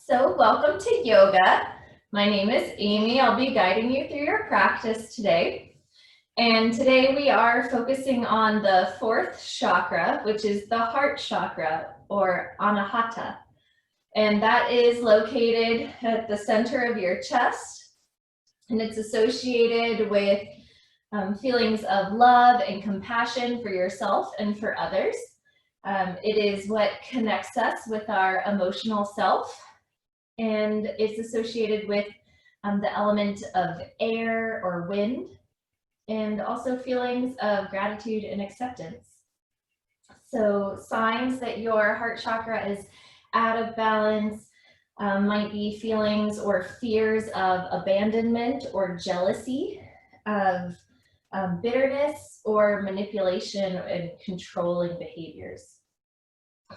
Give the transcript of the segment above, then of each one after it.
So welcome to yoga. My name is Amy. I'll be guiding you through your practice today. And today we are focusing on the fourth chakra, which is the heart chakra or Anahata. And that is located at the center of your chest. And it's associated with feelings of love and compassion for yourself and for others. It is what connects us with our emotional self. And it's associated with the element of air or wind, and also feelings of gratitude and acceptance. So signs that your heart chakra is out of balance might be feelings or fears of abandonment or jealousy, of bitterness or manipulation and controlling behaviors.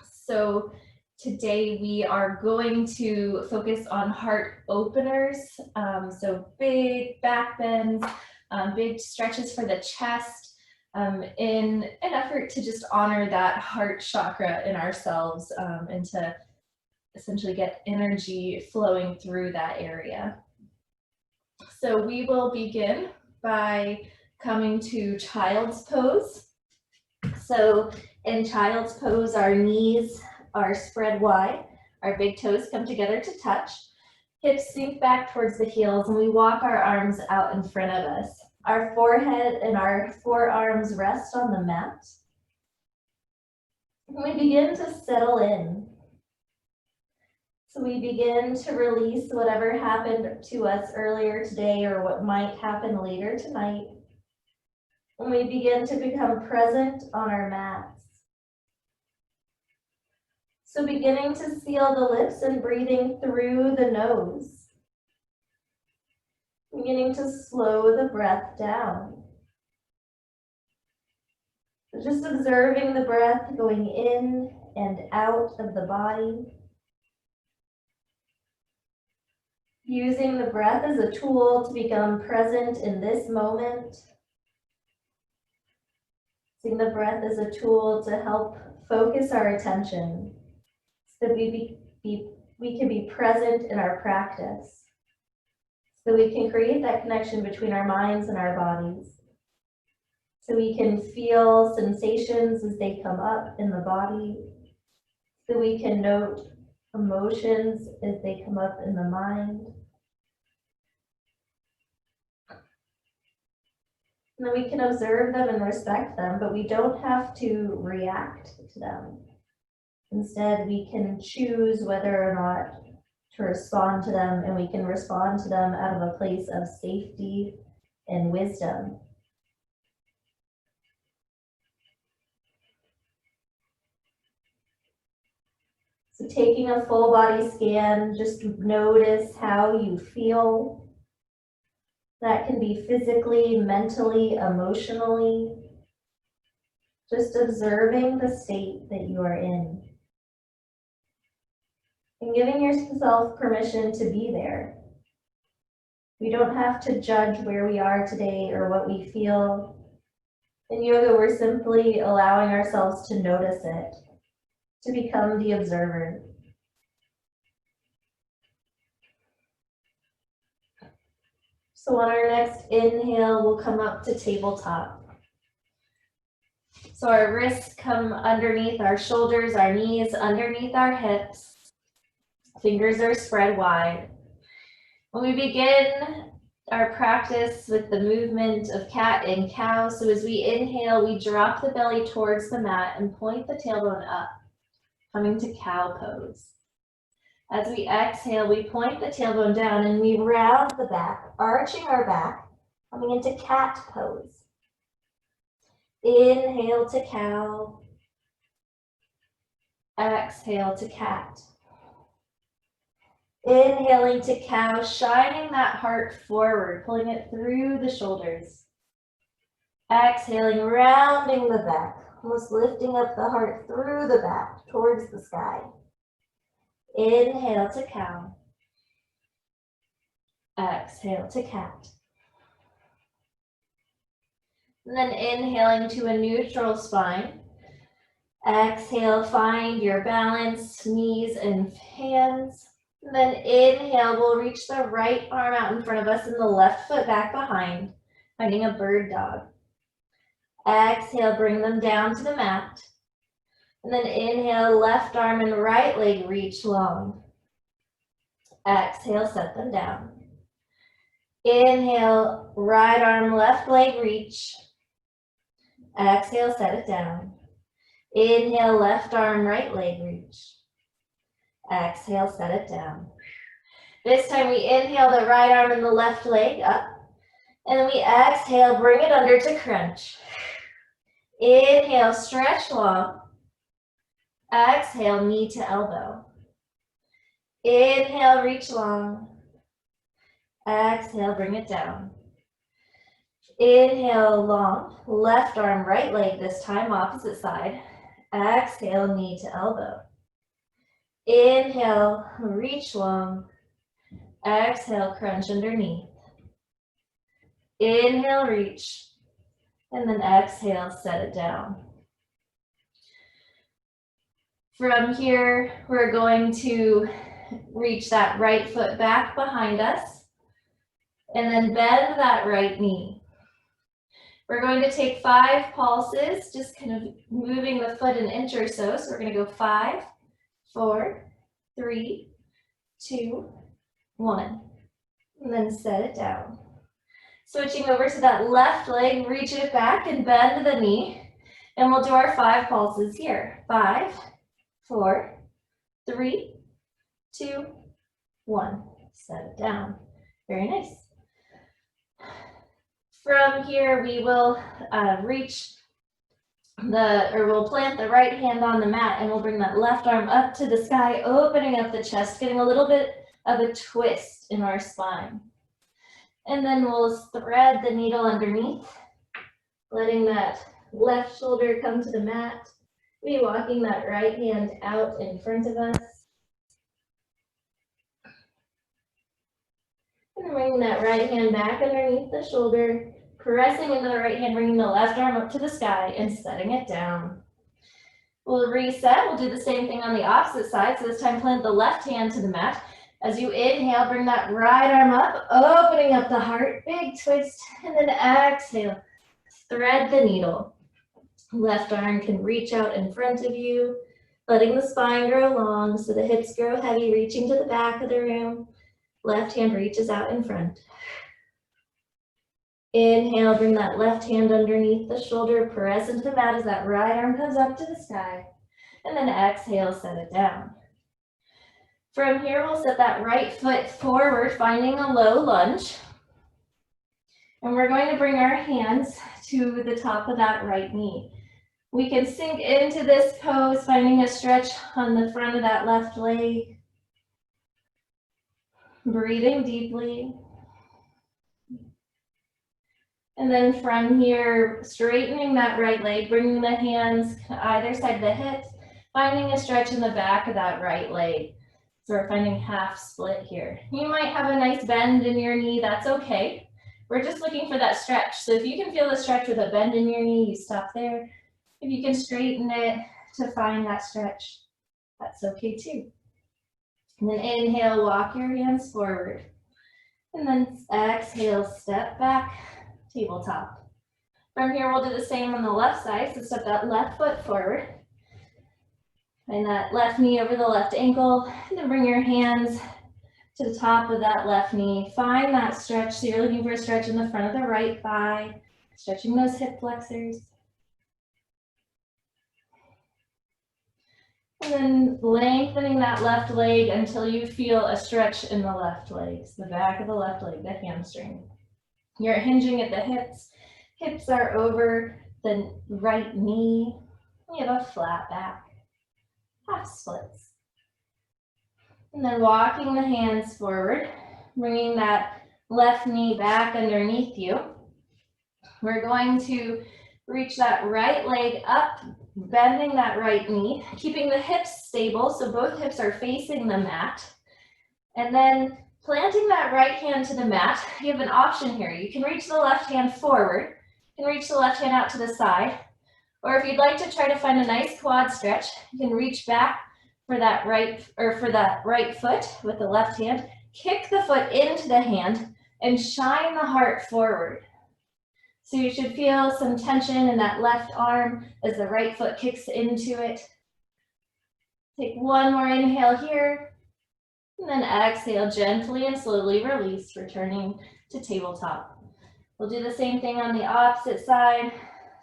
So today we are going to focus on heart openers, so big back bends, big stretches for the chest, in an effort to just honor that heart chakra in ourselves and to essentially get energy flowing through that area. So we will begin by coming to child's pose. So in child's pose, our knees are spread wide, our big toes come together to touch, hips sink back towards the heels, and we walk our arms out in front of us. Our forehead and our forearms rest on the mat. And we begin to settle in. So we begin to release whatever happened to us earlier today or what might happen later tonight. And we begin to become present on our mats. So beginning to seal the lips and breathing through the nose. Beginning to slow the breath down. Just observing the breath going in and out of the body. Using the breath as a tool to become present in this moment. Using the breath as a tool to help focus our attention so that we can be present in our practice. So we can create that connection between our minds and our bodies. So we can feel sensations as they come up in the body. So we can note emotions as they come up in the mind. And then we can observe them and respect them, but we don't have to react to them. Instead, we can choose whether or not to respond to them, and we can respond to them out of a place of safety and wisdom. So taking a full body scan, just notice how you feel. That can be physically, mentally, emotionally. Just observing the state that you are in. And giving yourself permission to be there. We don't have to judge where we are today or what we feel. In yoga, we're simply allowing ourselves to notice it, to become the observer. So on our next inhale, we'll come up to tabletop. So our wrists come underneath our shoulders, our knees underneath our hips. Fingers are spread wide. When we begin our practice with the movement of cat and cow, so as we inhale, we drop the belly towards the mat and point the tailbone up, coming to cow pose. As we exhale, we point the tailbone down and we round the back, arching our back, coming into cat pose. Inhale to cow. Exhale to cat. Inhaling to cow, shining that heart forward, pulling it through the shoulders. Exhaling, rounding the back, almost lifting up the heart through the back, towards the sky. Inhale to cow. Exhale to cat. And then inhaling to a neutral spine. Exhale, find your balance, knees and hands. And then inhale, we'll reach the right arm out in front of us and the left foot back behind, finding a bird dog. Exhale, bring them down to the mat. And then inhale, left arm and right leg reach long. Exhale, set them down. Inhale, right arm, left leg reach. Exhale, set it down. Inhale, left arm, right leg reach. Exhale, set it down. This time we inhale the right arm and the left leg up. And then we exhale, bring it under to crunch. Inhale, stretch long. Exhale, knee to elbow. Inhale, reach long. Exhale, bring it down. Inhale, long. Left arm, right leg this time, opposite side. Exhale, knee to elbow. Inhale, reach long. Exhale, crunch underneath. Inhale, reach. And then exhale, set it down. From here, we're going to reach that right foot back behind us and then bend that right knee. We're going to take 5 pulses, just kind of moving the foot an inch or so. So we're going to go 5, 4, 3, 2, 1, and then set it down. Switching over to that left leg, reach it back and bend the knee. And we'll do our 5 pulses here. 5, 4, 3, 2, 1. Set it down. Very nice. From here, we will we'll plant the right hand on the mat and we'll bring that left arm up to the sky, opening up the chest, getting a little bit of a twist in our spine. And then we'll thread the needle underneath, letting that left shoulder come to the mat. Be walking that right hand out in front of us. And bringing that right hand back underneath the shoulder, pressing into the right hand, bringing the left arm up to the sky and setting it down. We'll reset. We'll do the same thing on the opposite side. So this time plant the left hand to the mat. As you inhale, bring that right arm up, opening up the heart, big twist, and then exhale, thread the needle. Left arm can reach out in front of you, letting the spine grow long so the hips grow heavy, reaching to the back of the room. Left hand reaches out in front. Inhale, bring that left hand underneath the shoulder, press into the mat as that right arm comes up to the sky, and then exhale, set it down. From here, we'll set that right foot forward, finding a low lunge. And we're going to bring our hands to the top of that right knee. We can sink into this pose, finding a stretch on the front of that left leg. Breathing deeply. And then from here, straightening that right leg, bringing the hands either side of the hips, finding a stretch in the back of that right leg. So we're finding half split here. You might have a nice bend in your knee, that's okay. We're just looking for that stretch. So if you can feel the stretch with a bend in your knee, you stop there. If you can straighten it to find that stretch, that's okay too. And then inhale, walk your hands forward. And then exhale, step back, tabletop. From here, we'll do the same on the left side. So step that left foot forward. Find that left knee over the left ankle, and then bring your hands to the top of that left knee. Find that stretch. So you're looking for a stretch in the front of the right thigh, stretching those hip flexors. And then lengthening that left leg until you feel a stretch in the left leg, so the back of the left leg, the hamstring. You're hinging at the hips. Hips are over the right knee. You have a flat back. Half splits. And then walking the hands forward, bringing that left knee back underneath you. We're going to reach that right leg up, bending that right knee, keeping the hips stable so both hips are facing the mat. And then planting that right hand to the mat. You have an option here. You can reach the left hand forward, you can reach the left hand out to the side. Or if you'd like to try to find a nice quad stretch, you can reach back, for that right foot with the left hand. Kick the foot into the hand and shine the heart forward. So you should feel some tension in that left arm as the right foot kicks into it. Take one more inhale here, and then exhale gently and slowly release, returning to tabletop. We'll do the same thing on the opposite side.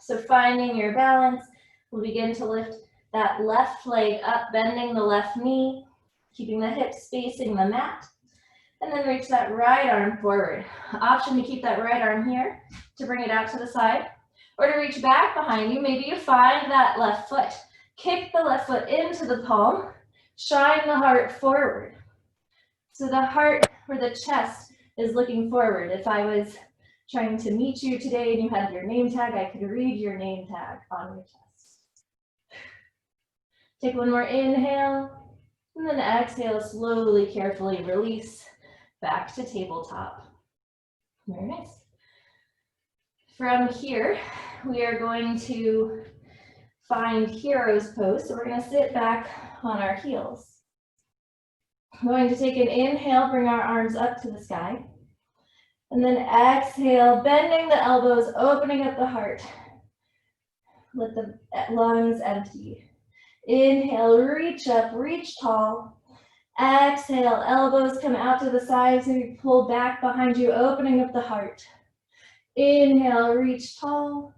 So finding your balance, we'll begin to lift that left leg up, bending the left knee, keeping the hips facing the mat, and then reach that right arm forward. Option to keep that right arm here, to bring it out to the side, or to reach back behind you. Maybe you find that left foot. Kick the left foot into the palm, shine the heart forward. So the heart or the chest is looking forward. If I was trying to meet you today and you had your name tag, I could read your name tag on your chest. Take one more inhale, and then exhale, slowly, carefully release back to tabletop. Very nice. From here, we are going to find hero's pose. So we're going to sit back on our heels. I'm going to take an inhale, bring our arms up to the sky. And then exhale, bending the elbows, opening up the heart. Let the lungs empty. Inhale, reach up, reach tall. Exhale, elbows come out to the sides and you pull back behind you, opening up the heart. Inhale, reach tall.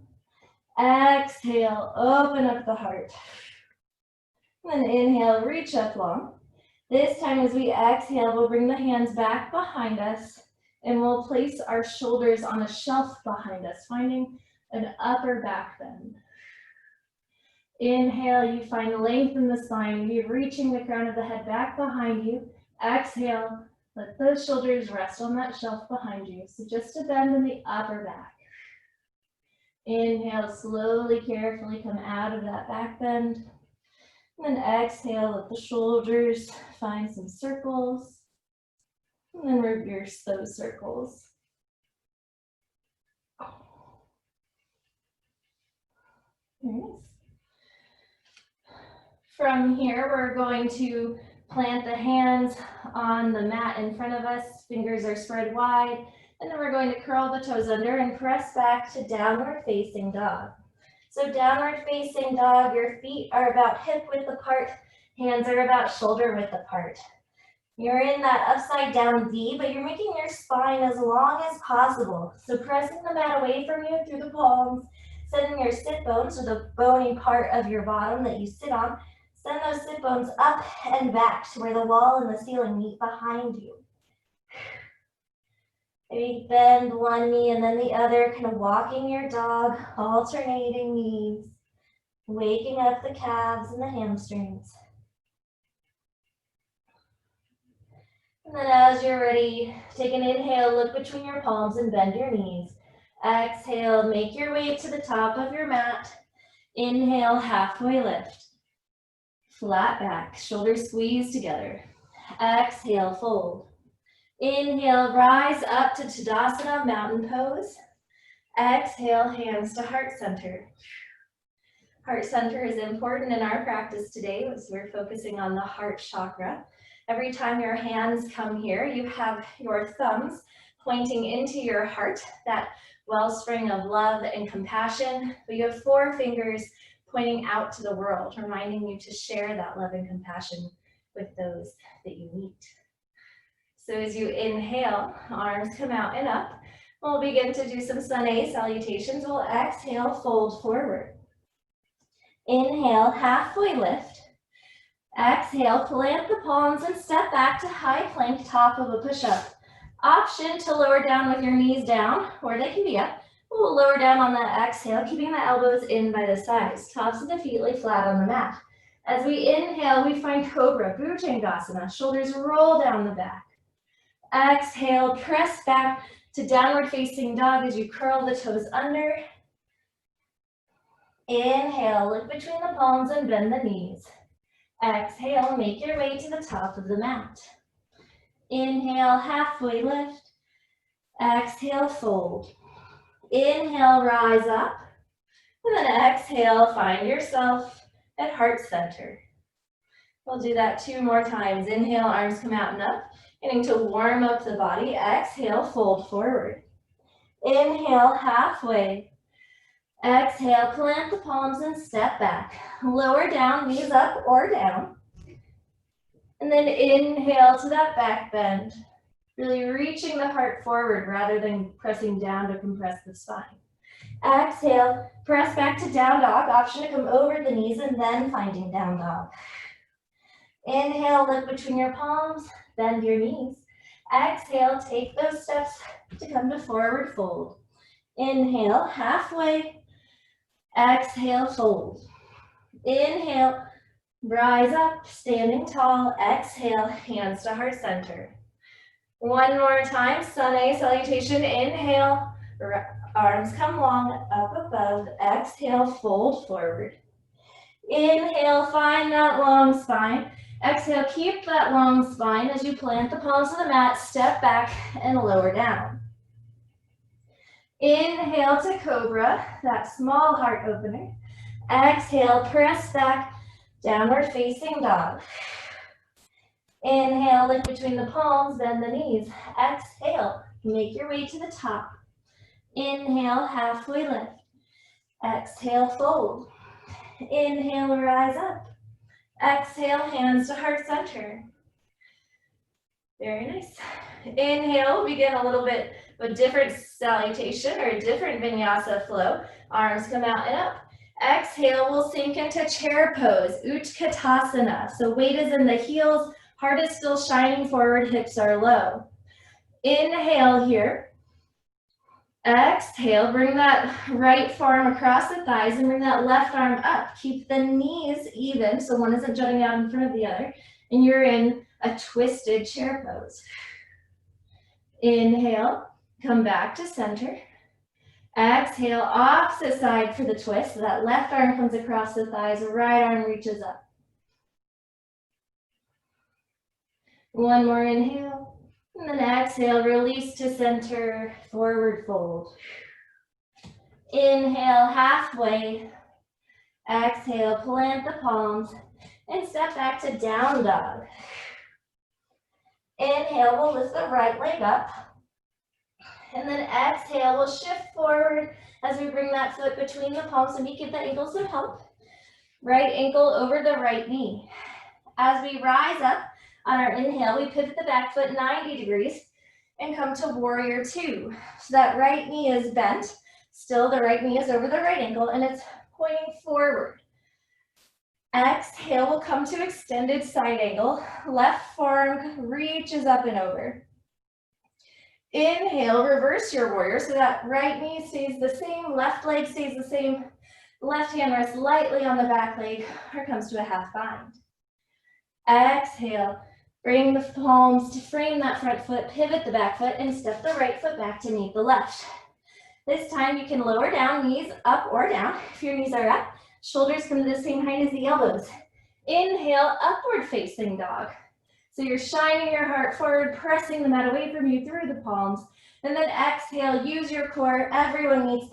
Exhale, open up the heart. And then inhale, reach up long. This time as we exhale, we'll bring the hands back behind us and we'll place our shoulders on a shelf behind us, finding an upper back bend. Inhale, you find length in the spine. You're reaching the crown of the head back behind you. Exhale, let those shoulders rest on that shelf behind you. So just a bend in the upper back. Inhale, slowly, carefully come out of that back bend. And then exhale, let the shoulders find some circles. And then reverse those circles. Nice. From here, we're going to plant the hands on the mat in front of us. Fingers are spread wide. And then we're going to curl the toes under and press back to downward facing dog. So downward facing dog, your feet are about hip width apart. Hands are about shoulder width apart. You're in that upside down V, but you're making your spine as long as possible. So pressing the mat away from you through the palms, sending your sit bones, or the bony part of your bottom that you sit on, send those sit bones up and back to where the wall and the ceiling meet behind you. Maybe bend one knee and then the other, kind of walking your dog, alternating knees, waking up the calves and the hamstrings. And then as you're ready, take an inhale, look between your palms and bend your knees. Exhale, make your way to the top of your mat. Inhale, halfway lift. Flat back, shoulders squeeze together. Exhale, fold. Inhale, rise up to Tadasana, mountain pose. Exhale, hands to heart center. Heart center is important in our practice today as we're focusing on the heart chakra. Every time your hands come here, you have your thumbs pointing into your heart, that wellspring of love and compassion. But you have 4 fingers pointing out to the world, reminding you to share that love and compassion with those that you meet. So as you inhale, arms come out and up. We'll begin to do some sun A salutations. We'll exhale, fold forward. Inhale, halfway lift. Exhale, plant the palms and step back to high plank, top of a push-up. Option to lower down with your knees down, or they can be up. We'll lower down on that exhale, keeping the elbows in by the sides. Tops of the feet lay flat on the mat. As we inhale, we find Cobra, Bhujangasana. Shoulders roll down the back. Exhale, press back to downward facing dog as you curl the toes under. Inhale, look between the palms and bend the knees. Exhale, make your way to the top of the mat. Inhale, halfway lift. Exhale, fold. Inhale, rise up. And then exhale, find yourself at heart center. We'll do that 2 more times. Inhale, arms come out and up. Getting to warm up the body. Exhale, fold forward. Inhale, halfway. Exhale, plant the palms and step back. Lower down, knees up or down. And then inhale to that back bend. Really reaching the heart forward rather than pressing down to compress the spine. Exhale, press back to down dog. Option to come over the knees and then finding down dog. Inhale, look between your palms, bend your knees. Exhale, take those steps to come to forward fold. Inhale, halfway. Exhale, fold. Inhale, rise up, standing tall. Exhale, hands to heart center. One more time, Sun A salutation. Inhale, arms come long, up above. Exhale, fold forward. Inhale, find that long spine. Exhale, keep that long spine as you plant the palms to the mat, step back and lower down. Inhale to cobra, that small heart opener. Exhale, press back, downward facing dog. Inhale, look between the palms, bend the knees. Exhale, make your way to the top. Inhale, halfway lift. Exhale, fold. Inhale, rise up. Exhale, hands to heart center. Very nice. Inhale, begin a little bit of a different salutation or a different vinyasa flow. Arms come out and up. Exhale, we'll sink into chair pose, Utkatasana. So weight is in the heels, heart is still shining forward, hips are low. Inhale here. Exhale, bring that right forearm across the thighs and bring that left arm up. Keep the knees even so one isn't jutting out in front of the other. And you're in a twisted chair pose. Inhale, come back to center. Exhale, opposite side for the twist. So that left arm comes across the thighs, right arm reaches up. One more inhale. And then exhale, release to center, forward fold. Inhale, halfway. Exhale, plant the palms and step back to down dog. Inhale, we'll lift the right leg up. And then exhale, we'll shift forward as we bring that foot between the palms and give the ankle some help. Right ankle over the right knee. As we rise up, on our inhale, we pivot the back foot 90 degrees and come to warrior two. So that right knee is bent. Still, the right knee is over the right ankle and it's pointing forward. Exhale, we'll come to extended side angle. Left forearm reaches up and over. Inhale, reverse your warrior so that right knee stays the same, left leg stays the same. Left hand rests lightly on the back leg or comes to a half bind. Exhale. Bring the palms to frame that front foot, pivot the back foot, and step the right foot back to meet the left. This time you can lower down, knees up or down. If your knees are up, shoulders come to the same height as the elbows. Inhale, upward facing dog. So you're shining your heart forward, pressing the mat away from you through the palms. And then exhale, use your core, everyone meets,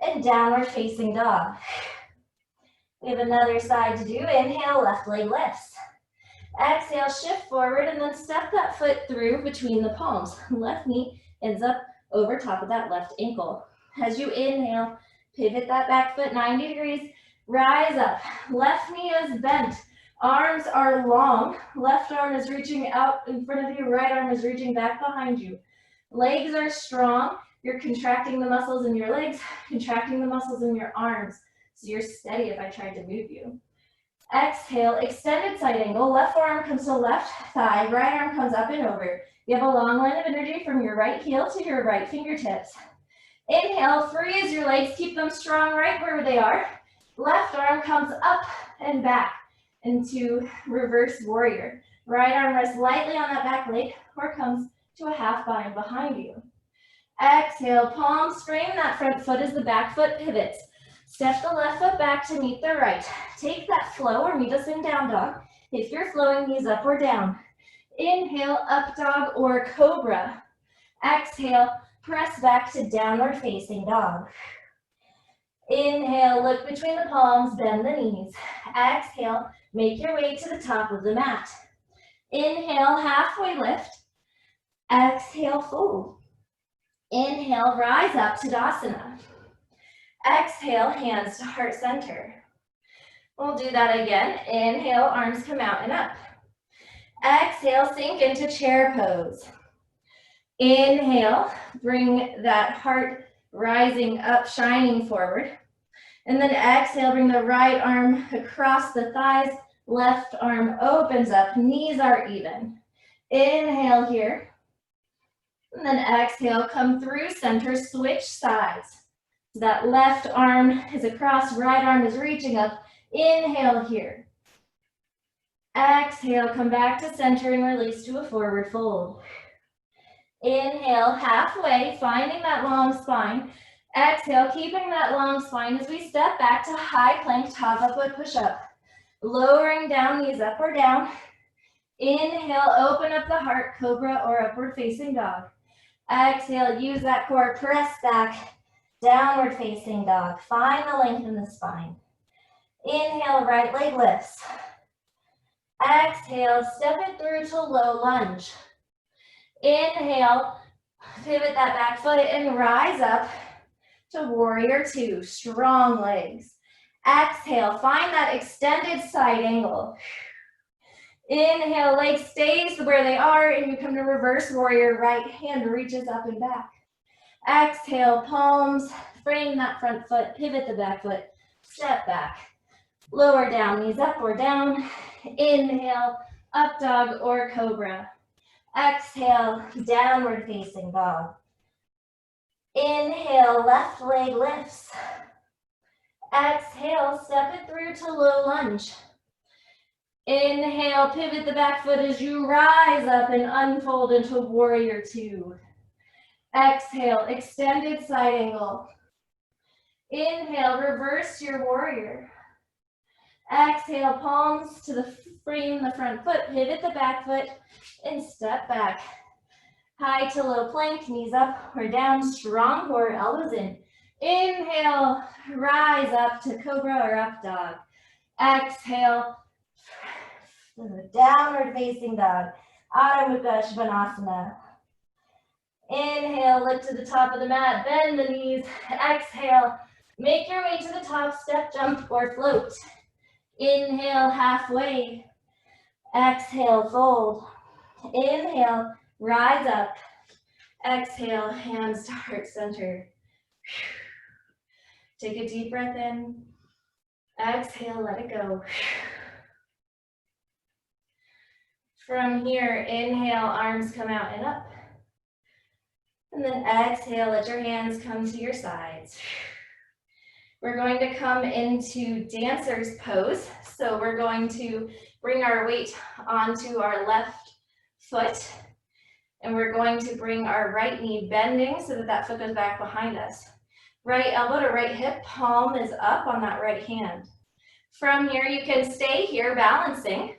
and downward facing dog. We have another side to do. Inhale, left leg lifts. Exhale, shift forward and then step that foot through between the palms. Left knee ends up over top of that left ankle. As you inhale, pivot that back foot 90 degrees, rise up. Left knee is bent, arms are long. Left arm is reaching out in front of you, right arm is reaching back behind you. Legs are strong. You're contracting the muscles in your legs, contracting the muscles in your arms. So you're steady if I tried to move you. Exhale, extended side angle. Left forearm comes to left thigh, right arm comes up and over. You have a long line of energy from your right heel to your right fingertips. Inhale, freeze your legs, keep them strong right where they are. Left arm comes up and back into reverse warrior. Right arm rests lightly on that back leg or comes to a half bind behind you. Exhale, palms frame that front foot as the back foot pivots. Step the left foot back to meet the right. Take that flow or meet us in down dog. If you're flowing, knees up or down. Inhale, up dog or cobra. Exhale, press back to downward facing dog. Inhale, look between the palms, bend the knees. Exhale, Make your way to the top of the mat. Inhale, halfway lift. Exhale, fold. Inhale, rise up, Tadasana. Exhale, hands to heart center. We'll do that again. Inhale, arms come out and up. Exhale, sink into chair pose. Inhale, bring that heart rising up, shining forward. And then exhale, bring the right arm across the thighs, left arm opens up, knees are even. Inhale here. And then exhale, come through center, switch sides. So that left arm is across, right arm is reaching up. Inhale here. Exhale, come back to center and release to a forward fold. Inhale, halfway, finding that long spine. Exhale, keeping that long spine as we step back to high plank, top upward push-up. Lowering down, knees up or down. Inhale, open up the heart, cobra or upward facing dog. Exhale, use that core, press back, downward facing dog. Find the length in the spine. Inhale, right leg lifts. Exhale, step it through to low lunge. Inhale, pivot that back foot and rise up to warrior two, strong legs. Exhale, find that extended side angle. Inhale, leg stays where they are and you come to reverse warrior, right hand reaches up and back. Exhale, palms, frame that front foot, pivot the back foot, step back. Lower down, knees up or down. Inhale, up dog or cobra. Exhale, downward facing dog. Inhale, left leg lifts. Exhale, step it through to low lunge. Inhale, pivot the back foot as you rise up and unfold into warrior two. Exhale, extended side angle. Inhale, reverse your warrior. Exhale, palms to the frame, the front foot, pivot the back foot, and step back. High to low plank, knees up or down, strong core, elbows in. Inhale, rise up to cobra or up dog. Exhale, downward facing dog, Adho Mukha Svanasana. Inhale, lift to the top of the mat, bend the knees. Exhale, make your way to the top, step, jump, or float. Inhale, halfway. Exhale, fold. Inhale, rise up. Exhale, hands to heart center. Take a deep breath in. Exhale, let it go. From here, inhale, arms come out and up. And then exhale, let your hands come to your sides. We're going to come into dancer's pose. So we're going to bring our weight onto our left foot. And we're going to bring our right knee bending so that that foot goes back behind us. Right elbow to right hip, palm is up on that right hand. From here, you can stay here balancing.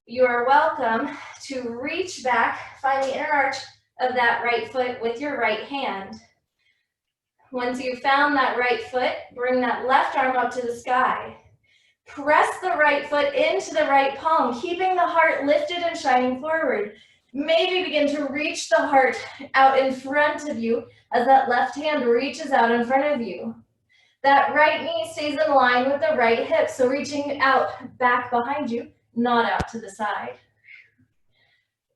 You are welcome to reach back, find the inner arch of that right foot with your right hand. Once you've found that right foot, bring that left arm up to the sky. Press the right foot into the right palm, keeping the heart lifted and shining forward. Maybe begin to reach the heart out in front of you as that left hand reaches out in front of you. That right knee stays in line with the right hip, so reaching out back behind you, not out to the side.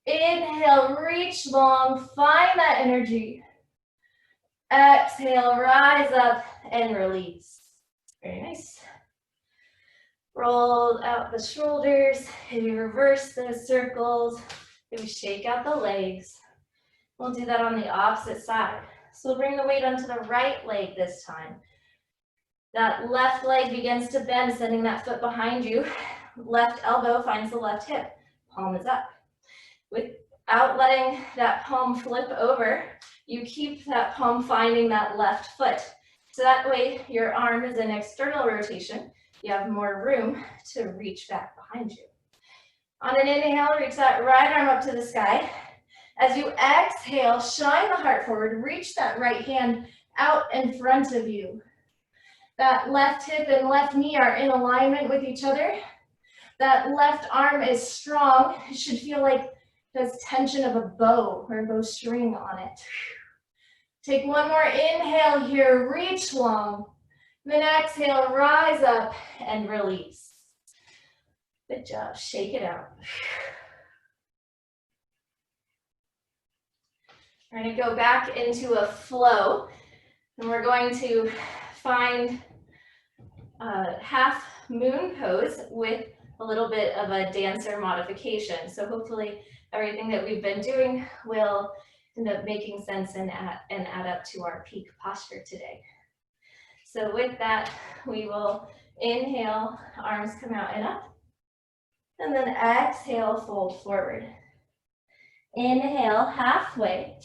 Inhale, reach long, find that energy. Exhale, rise up and release. Very nice. Roll out the shoulders, maybe reverse those circles, maybe shake out the legs. We'll do that on the opposite side. So bring the weight onto the right leg this time. That left leg begins to bend, sending that foot behind you. Left elbow finds the left hip. Palm is up. Without letting that palm flip over, you keep that palm finding that left foot. So that way your arm is in external rotation. You have more room to reach back behind you. On an inhale, reach that right arm up to the sky. As you exhale, shine the heart forward. Reach that right hand out in front of you. That left hip and left knee are in alignment with each other. That left arm is strong. It should feel like there's tension of a bow or a bowstring on it. Take one more inhale here, reach long. Then exhale, rise up and release. Good job, shake it out. We're going to go back into a flow, and we're going to find a half moon pose with a little bit of a dancer modification. So hopefully everything that we've been doing will end up making sense and add up to our peak posture today. So with that, we will inhale, arms come out and up, and then exhale, fold forward. Inhale, halfway.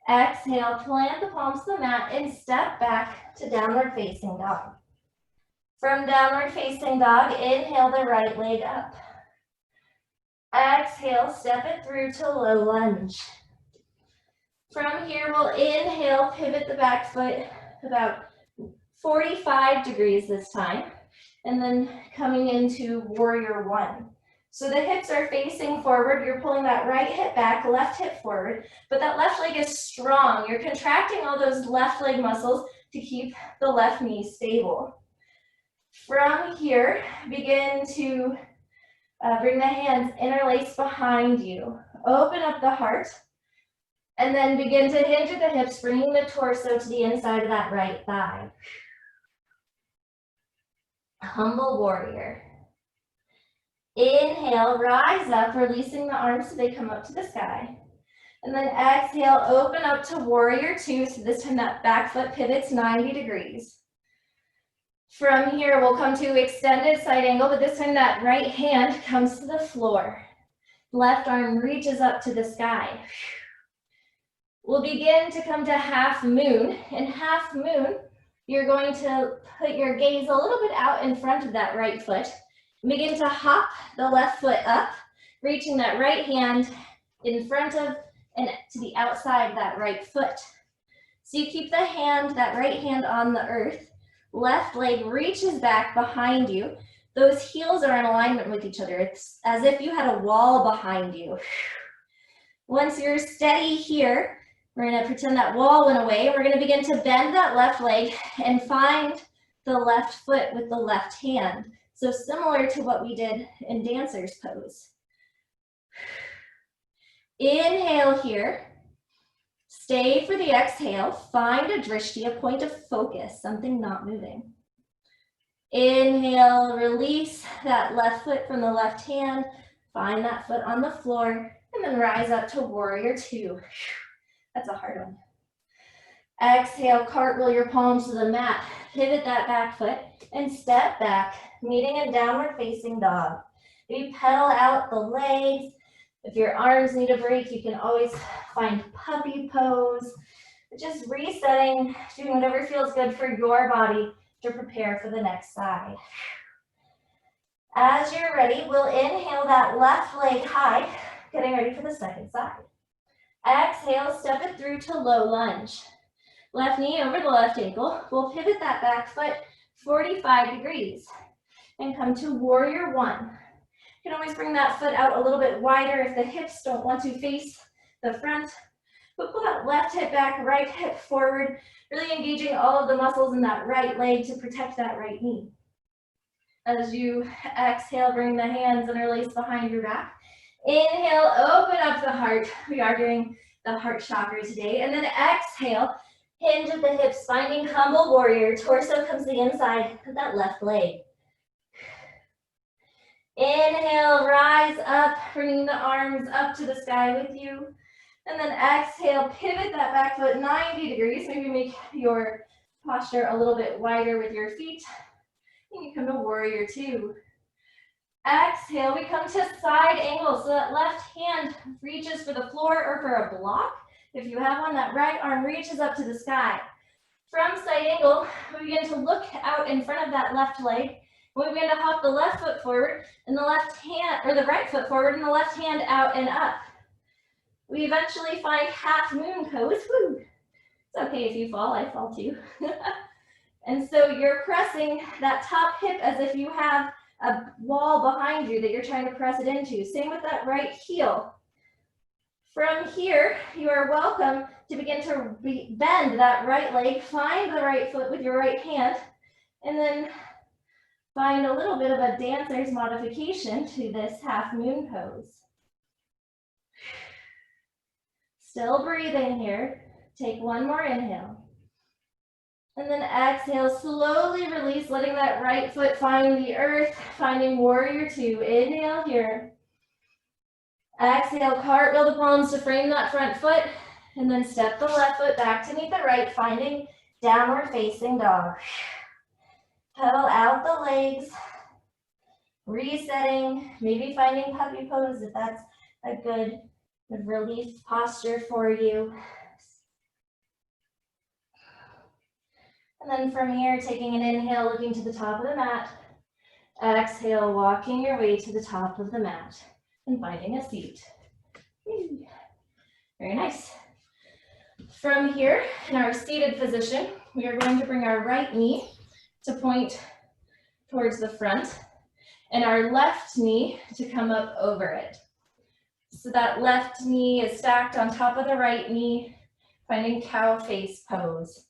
Exhale, plant the palms to the mat and step back to downward facing dog. From downward facing dog, inhale the right leg up. Exhale, step it through to low lunge. From here, we'll inhale, pivot the back foot about 45 degrees this time, and then coming into warrior one. So the hips are facing forward, you're pulling that right hip back, left hip forward, but that left leg is strong. You're contracting all those left leg muscles to keep the left knee stable. From here, begin to bring the hands interlace behind you. Open up the heart, and then begin to hinge at the hips, bringing the torso to the inside of that right thigh. Humble warrior. Inhale, rise up, releasing the arms so they come up to the sky. And then exhale, open up to warrior two. So this time that back foot pivots 90 degrees. From here, we'll come to extended side angle, but this time that right hand comes to the floor. Left arm reaches up to the sky. We'll begin to come to half moon. In half moon, you're going to put your gaze a little bit out in front of that right foot. Begin to hop the left foot up, reaching that right hand in front of and to the outside of that right foot. So you keep the hand, that right hand on the earth, left leg reaches back behind you. Those heels are in alignment with each other. It's as if you had a wall behind you. Once you're steady here, we're going to pretend that wall went away. We're going to begin to bend that left leg and find the left foot with the left hand. So similar to what we did in dancer's pose. Inhale here. Stay for the exhale. Find a drishti, a point of focus, something not moving. Inhale, release that left foot from the left hand. Find that foot on the floor, and then rise up to warrior two. That's a hard one. Exhale, cartwheel your palms to the mat. Pivot that back foot and step back, meeting in downward facing dog. You pedal out the legs. If your arms need a break, you can always find puppy pose. Just resetting, doing whatever feels good for your body to prepare for the next side. As you're ready, we'll inhale that left leg high, getting ready for the second side. Exhale, step it through to low lunge. Left knee over the left ankle. We'll pivot that back foot 45 degrees and come to warrior one. You can always bring that foot out a little bit wider if the hips don't want to face the front. But pull that left hip back, right hip forward, really engaging all of the muscles in that right leg to protect that right knee. As you exhale, bring the hands interlace behind your back. Inhale, open up the heart. We are doing the heart chakra today. And then exhale, hinge at the hips, finding humble warrior. Torso comes to the inside of that left leg. Inhale, rise up, bringing the arms up to the sky with you. And then exhale, pivot that back foot 90 degrees. Maybe make your posture a little bit wider with your feet. And you come to warrior two. Exhale, we come to side angle. So that left hand reaches for the floor or for a block. If you have one, that right arm reaches up to the sky. From side angle, we begin to look out in front of that left leg. We begin to hop the left foot forward and the left hand, or the right foot forward and the left hand out and up. We eventually find half moon pose. Woo. It's okay if you fall, I fall too. And so you're pressing that top hip as if you have a wall behind you that you're trying to press it into. Same with that right heel. From here, you are welcome to begin to bend that right leg, find the right foot with your right hand, and then find a little bit of a dancer's modification to this half moon pose. Still breathing here. Take one more inhale. And then exhale, slowly release, letting that right foot find the earth, finding warrior two. Inhale here. Exhale, cartwheel the palms to frame that front foot, and then step the left foot back to meet the right, finding downward facing dog. Pedal out the legs, resetting, maybe finding puppy pose if that's a good relief posture for you. And then from here, taking an inhale, looking to the top of the mat. Exhale, walking your way to the top of the mat and finding a seat. Very nice. From here, in our seated position, we are going to bring our right knee to point towards the front and our left knee to come up over it. So that left knee is stacked on top of the right knee, finding cow face pose.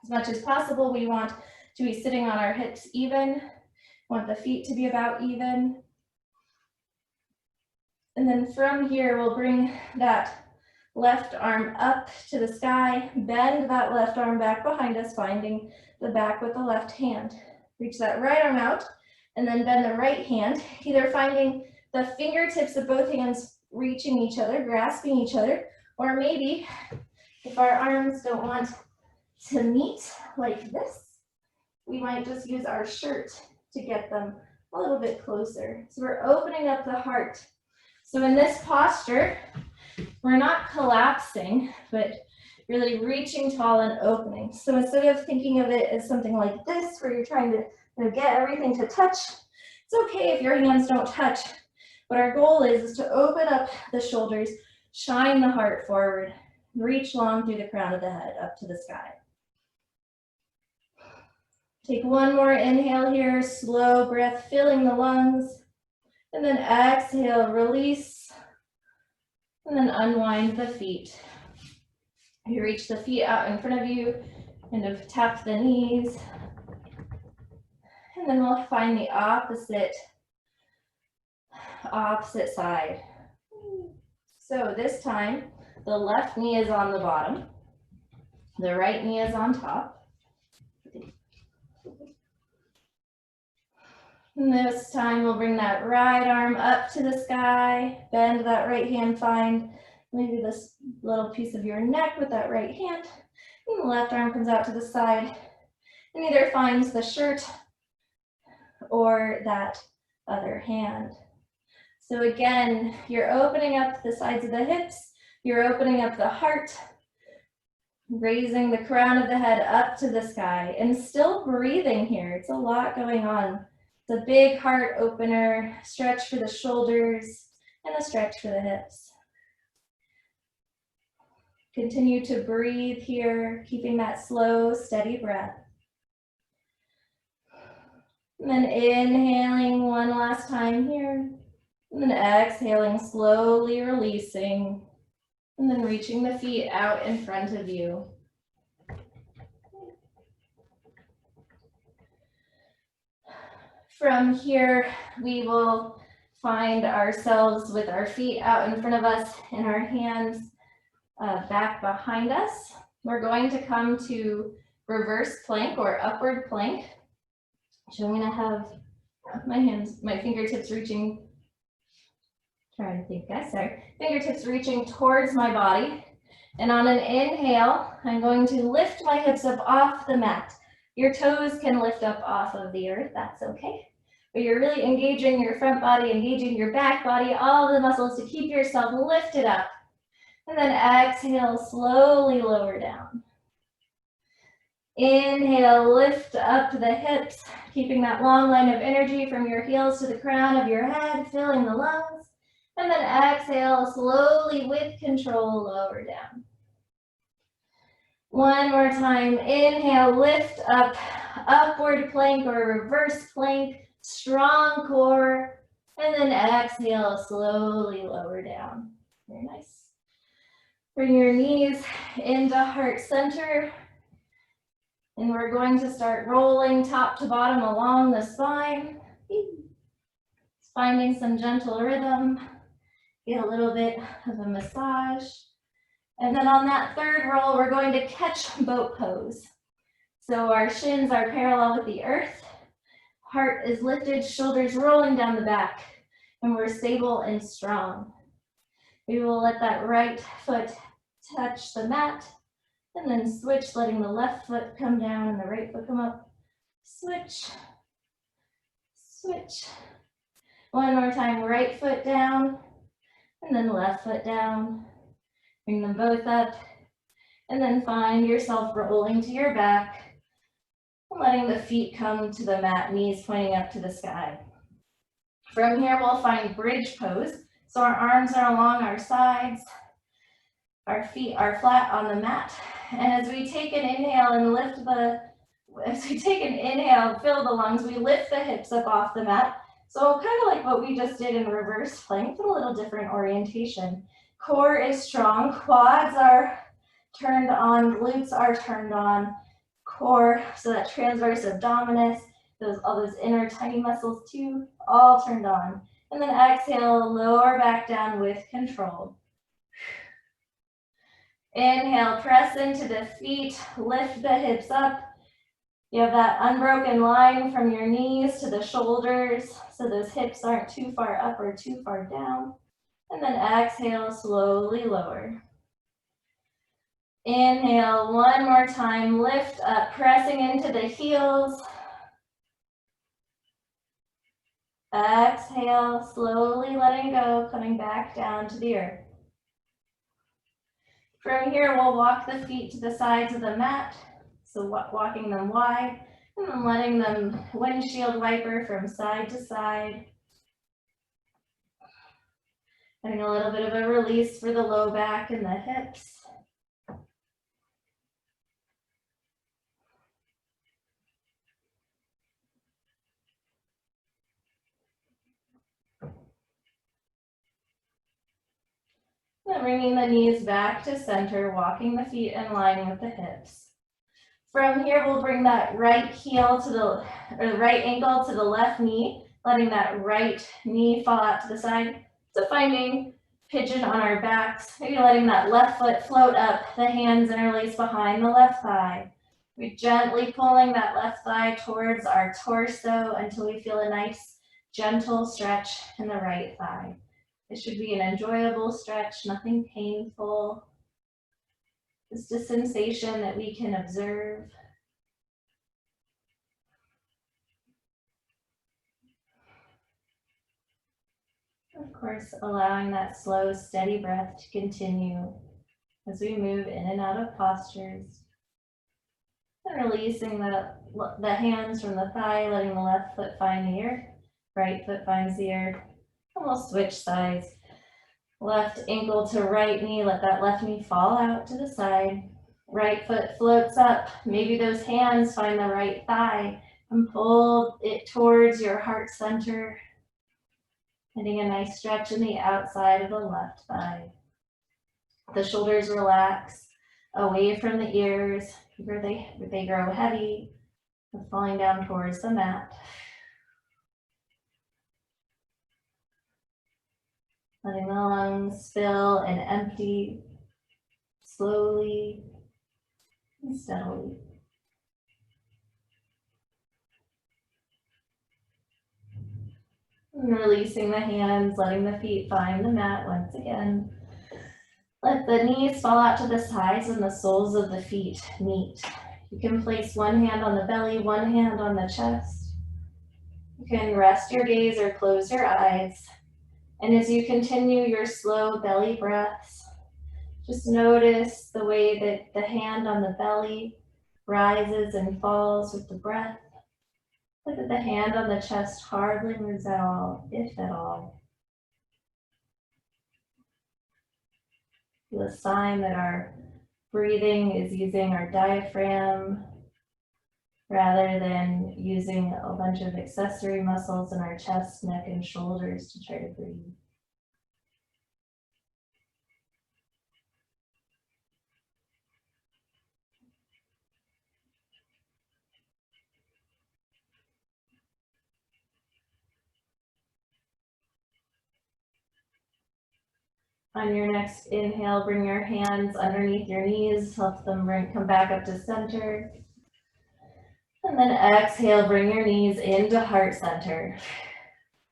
As much as possible, we want to be sitting on our hips even, want the feet to be about even. And then from here, we'll bring that left arm up to the sky, bend that left arm back behind us, finding the back with the left hand. Reach that right arm out, and then bend the right hand, either finding the fingertips of both hands reaching each other, grasping each other, or maybe if our arms don't want to meet like this, we might just use our shirt to get them a little bit closer. So we're opening up the heart. So in this posture, we're not collapsing, but really reaching tall and opening. So instead of thinking of it as something like this, where you're trying to get everything to touch, it's okay if your hands don't touch. But our goal is to open up the shoulders, shine the heart forward, reach long through the crown of the head up to the sky. Take one more inhale here, slow breath, filling the lungs. And then exhale, release. And then unwind the feet. You reach the feet out in front of you, kind of tap the knees. And then we'll find the opposite side. So this time, the left knee is on the bottom. The right knee is on top. And this time we'll bring that right arm up to the sky, bend that right hand, find maybe this little piece of your neck with that right hand, and the left arm comes out to the side and either finds the shirt or that other hand. So again, you're opening up the sides of the hips, you're opening up the heart, raising the crown of the head up to the sky, and still breathing here. It's a lot going on. It's a big heart opener, stretch for the shoulders, and a stretch for the hips. Continue to breathe here, keeping that slow, steady breath. And then inhaling one last time here, and then exhaling, slowly releasing, and then reaching the feet out in front of you. From here, we will find ourselves with our feet out in front of us and our hands back behind us. We're going to come to reverse plank or upward plank. So I'm going to have my fingertips reaching, trying to think, guys, sorry. Fingertips reaching towards my body. And on an inhale, I'm going to lift my hips up off the mat. Your toes can lift up off of the earth, that's okay. But you're really engaging your front body, engaging your back body, all the muscles to keep yourself lifted up. And then exhale, slowly lower down. Inhale, lift up the hips, keeping that long line of energy from your heels to the crown of your head, filling the lungs. And then exhale, slowly with control, lower down. One more time, inhale, lift up, upward plank or reverse plank, strong core, and then exhale, slowly lower down. Very nice. Bring your knees into heart center, and we're going to start rolling top to bottom along the spine, finding some gentle rhythm, get a little bit of a massage. And then on that third roll, we're going to catch boat pose. So our shins are parallel with the earth, heart is lifted, shoulders rolling down the back, and we're stable and strong. We will let that right foot touch the mat, and then switch, letting the left foot come down and the right foot come up. Switch, switch. One more time, right foot down, and then left foot down. Bring them both up, and then find yourself rolling to your back, letting the feet come to the mat, knees pointing up to the sky. From here, we'll find bridge pose. So our arms are along our sides, our feet are flat on the mat. And as we take an inhale and fill the lungs, we lift the hips up off the mat. So kind of like what we just did in reverse plank, but a little different orientation. Core is strong, quads are turned on, glutes are turned on, core, so that transverse abdominis, all those inner tiny muscles too, all turned on. And then exhale, lower back down with control. Inhale, press into the feet, lift the hips up. You have that unbroken line from your knees to the shoulders, so those hips aren't too far up or too far down. And then exhale, slowly lower. Inhale, one more time, lift up, pressing into the heels. Exhale, slowly letting go, coming back down to the earth. From here, we'll walk the feet to the sides of the mat. So walking them wide, and then letting them windshield wiper from side to side. Getting a little bit of a release for the low back and the hips. Then bringing the knees back to center, walking the feet in line with the hips. From here, we'll bring that right right ankle to the left knee, letting that right knee fall out to the side. So finding pigeon on our backs, maybe letting that left foot float up, the hands interlace behind the left thigh. We're gently pulling that left thigh towards our torso until we feel a nice, gentle stretch in the right thigh. It should be an enjoyable stretch, nothing painful. Just a sensation that we can observe. Of course, allowing that slow, steady breath to continue as we move in and out of postures. And releasing the hands from the thigh, letting the left foot find the earth, right foot finds the earth. And we'll switch sides. Left ankle to right knee, let that left knee fall out to the side. Right foot floats up, maybe those hands find the right thigh and pull it towards your heart center. Getting a nice stretch in the outside of the left thigh. The shoulders relax away from the ears, where they grow heavy, falling down towards the mat. Letting the lungs fill and empty slowly and steadily. And releasing the hands, letting the feet find the mat once again. Let the knees fall out to the sides and the soles of the feet meet. You can place one hand on the belly, one hand on the chest. You can rest your gaze or close your eyes. And as you continue your slow belly breaths, just notice the way that the hand on the belly rises and falls with the breath. Look at the hand on the chest hardly moves at all, if at all. A sign that our breathing is using our diaphragm rather than using a bunch of accessory muscles in our chest, neck, and shoulders to try to breathe. On your next inhale, bring your hands underneath your knees, help them come back up to center. And then exhale, bring your knees into heart center.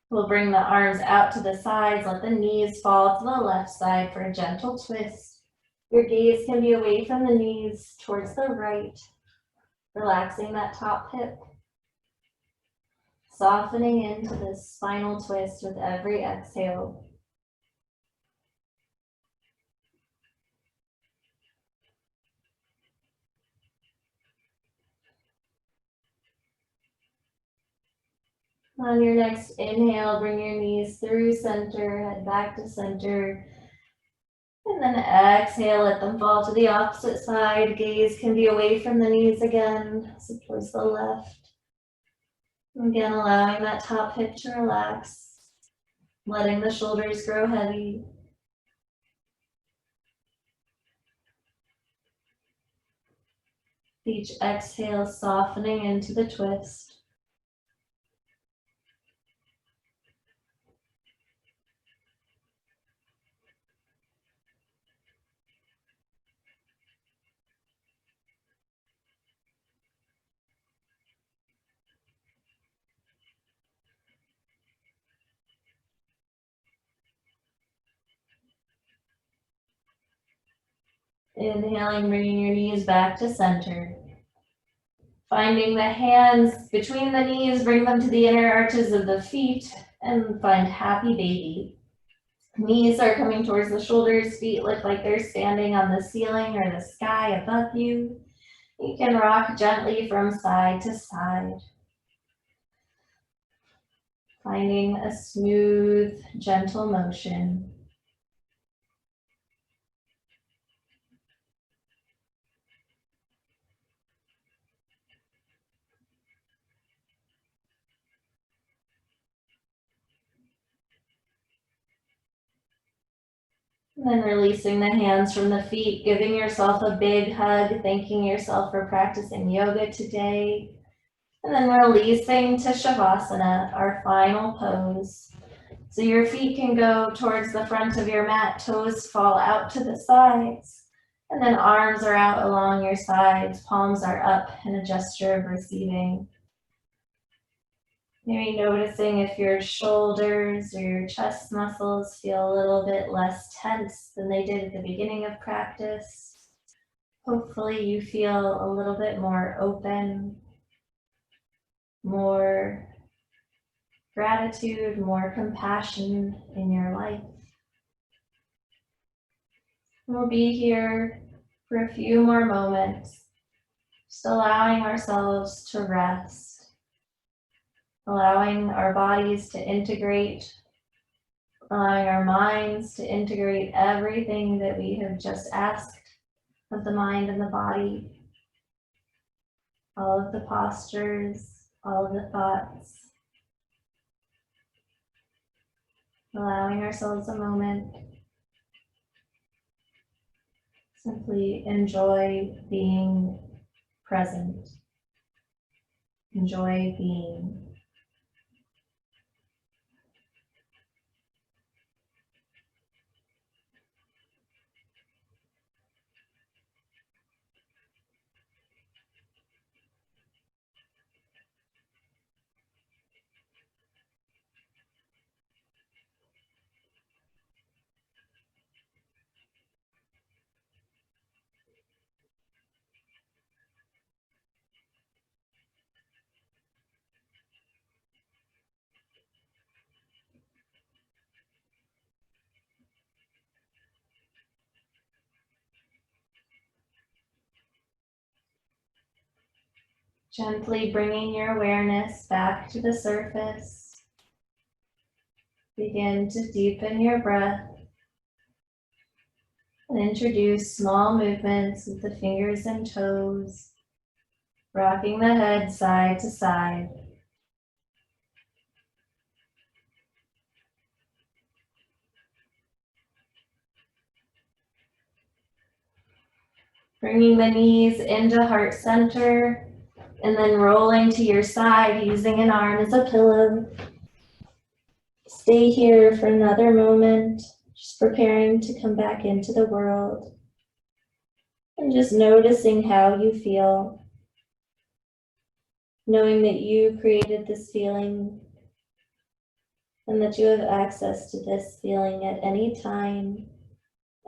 We'll bring the arms out to the sides, let the knees fall to the left side for a gentle twist. Your gaze can be away from the knees towards the right, relaxing that top hip. Softening into this spinal twist with every exhale. On your next inhale, bring your knees through center, head back to center. And then exhale, let them fall to the opposite side. Gaze can be away from the knees again, so towards the left. Again, allowing that top hip to relax, letting the shoulders grow heavy. Each exhale, softening into the twist. Inhaling, bringing your knees back to center. Finding the hands between the knees, bring them to the inner arches of the feet, and find happy baby. Knees are coming towards the shoulders, feet look like they're standing on the ceiling or the sky above you. You can rock gently from side to side. Finding a smooth, gentle motion. And then releasing the hands from the feet, giving yourself a big hug, thanking yourself for practicing yoga today. And then releasing to Shavasana, our final pose. So your feet can go towards the front of your mat, toes fall out to the sides. And then arms are out along your sides, palms are up in a gesture of receiving. Maybe noticing if your shoulders or your chest muscles feel a little bit less tense than they did at the beginning of practice. Hopefully you feel a little bit more open, more gratitude, more compassion in your life. We'll be here for a few more moments, just allowing ourselves to rest, allowing our bodies to integrate, allowing our minds to integrate everything that we have just asked of the mind and the body, all of the postures, all of the thoughts. Allowing ourselves a moment. Simply enjoy being present. Enjoy being. Gently bringing your awareness back to the surface. Begin to deepen your breath. And introduce small movements with the fingers and toes, rocking the head side to side. Bringing the knees into heart center and then rolling to your side using an arm as a pillow. Stay here for another moment, just preparing to come back into the world and just noticing how you feel, knowing that you created this feeling and that you have access to this feeling at any time,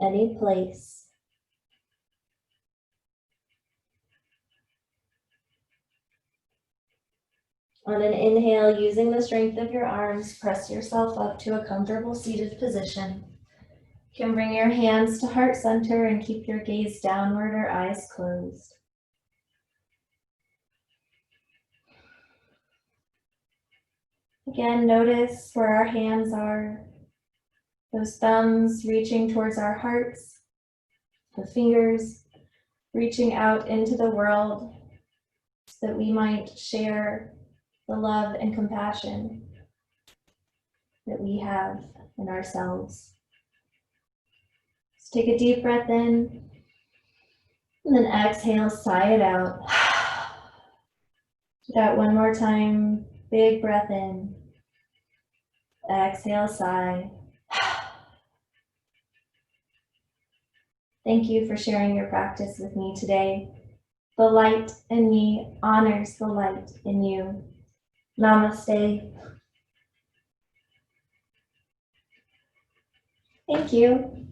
any place. On an inhale, using the strength of your arms, press yourself up to a comfortable seated position. You can bring your hands to heart center and keep your gaze downward or eyes closed. Again, notice where our hands are, those thumbs reaching towards our hearts, the fingers reaching out into the world so that we might share the love and compassion that we have in ourselves. Let's take a deep breath in and then exhale, sigh it out. Do that one more time. Big breath in. Exhale, sigh. Thank you for sharing your practice with me today. The light in me honors the light in you. Namaste. Thank you.